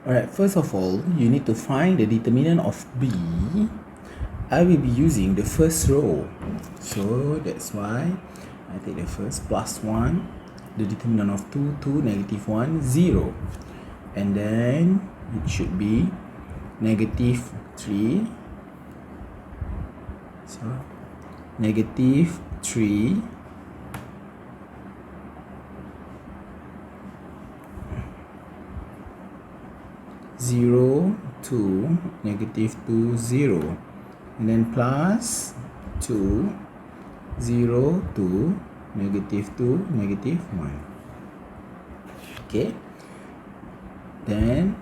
Alright, first of all, you need to find the determinant of B. I will be using the first row. So that's why I take the first plus 1, the determinant of 2, 2, negative 1, 0. And then it should be negative 3. So negative 3 0, 2, negative 2, 0, and then plus 2, 0, 2, negative 2, negative 1. Okay, then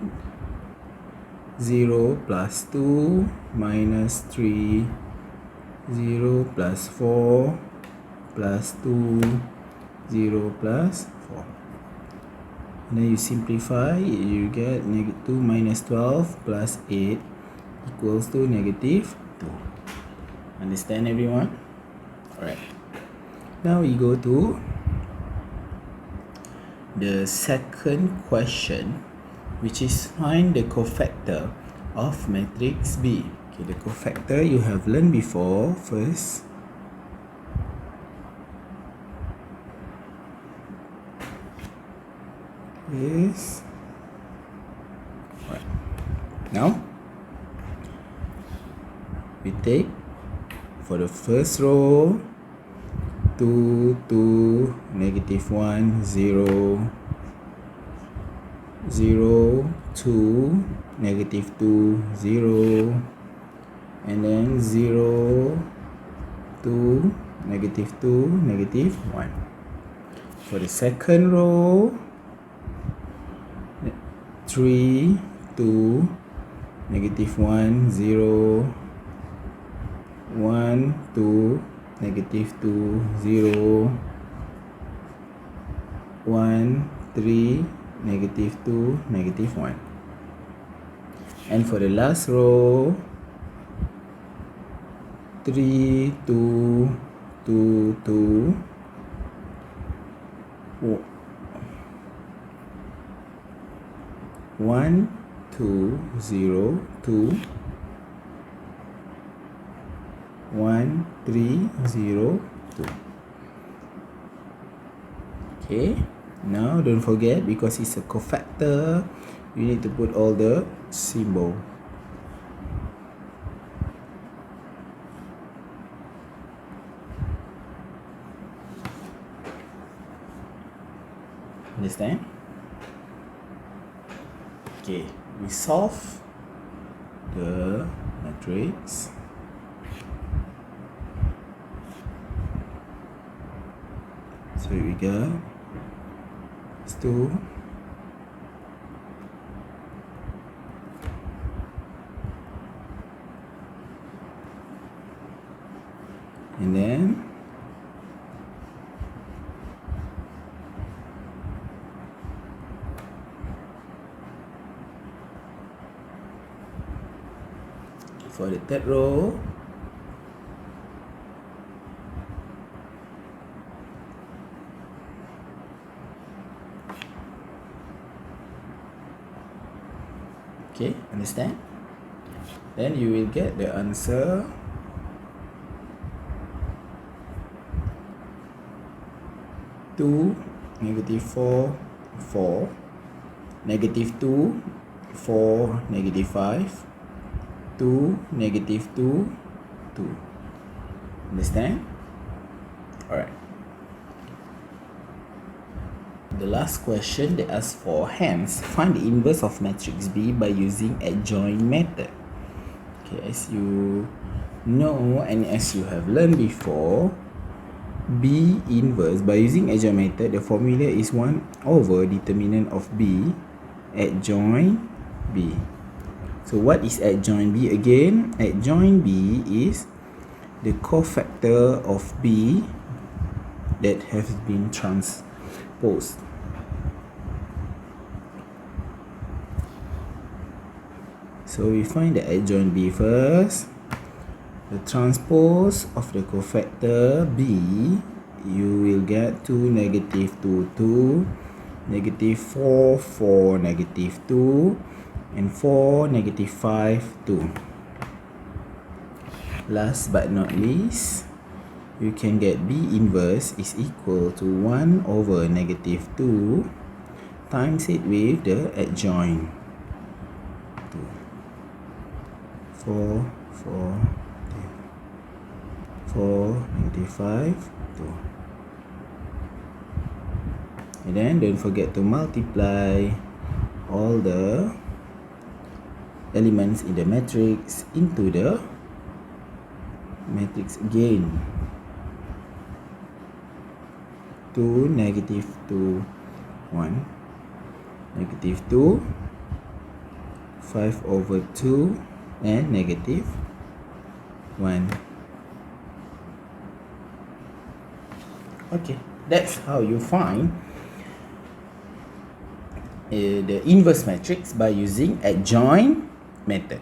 0 plus 2 minus 3, 0 plus 4 plus 2, 0 plus 4. And then you simplify, you get negative 2 minus 12 plus 8 equals to negative 2. Understand, everyone? Alright. Now we go to the second question, which is find the cofactor of matrix B. Okay, the cofactor you have learned before. First, is right. Now we take for the first row 2, 2, negative 1, 0, 0, 2, negative 2, 0, and then 0, 2, negative 2, negative 1. For the second row, 3, 2, negative 1, 0, 1, 2, negative 2, 0, 1, 3, negative 2, negative 1. And for the last row, 3, 2, 2, 2, 1, 2, 0, 2, 1, 3, 0, 2. Okay, now don't forget, because it's a cofactor, you need to put all the symbol. Understand? Okay, we solve the matrix. So here we go. It's 2, and then for the third row, okay, understand? Then you will get the answer 2, negative 4, 4, negative 2, 4, negative 5, 2, negative 2, 2. Understand? Alright. The last question they ask for, hence find the inverse of matrix B by using adjoint method. Okay, as you know and as you have learned before, B inverse, by using adjoint method, the formula is 1 over determinant of B adjoint B. So what is adjoint B again? Adjoint B is the cofactor of B that has been transposed. So we find the adjoint B first. The transpose of the cofactor B, you will get 2, negative 2, 2, negative 4, 4, negative 2, and 4, negative 5, 2. Last but not least, you can get B inverse is equal to 1 over negative 2 times it with the adjoint. 2, 4, 4, 4, negative 5, 2. And then don't forget to multiply all the elements in the matrix into the matrix again. 2, negative 2, 1, negative 2, 5 over 2, and negative 1. Okay, that's how you find the inverse matrix by using adjoint method.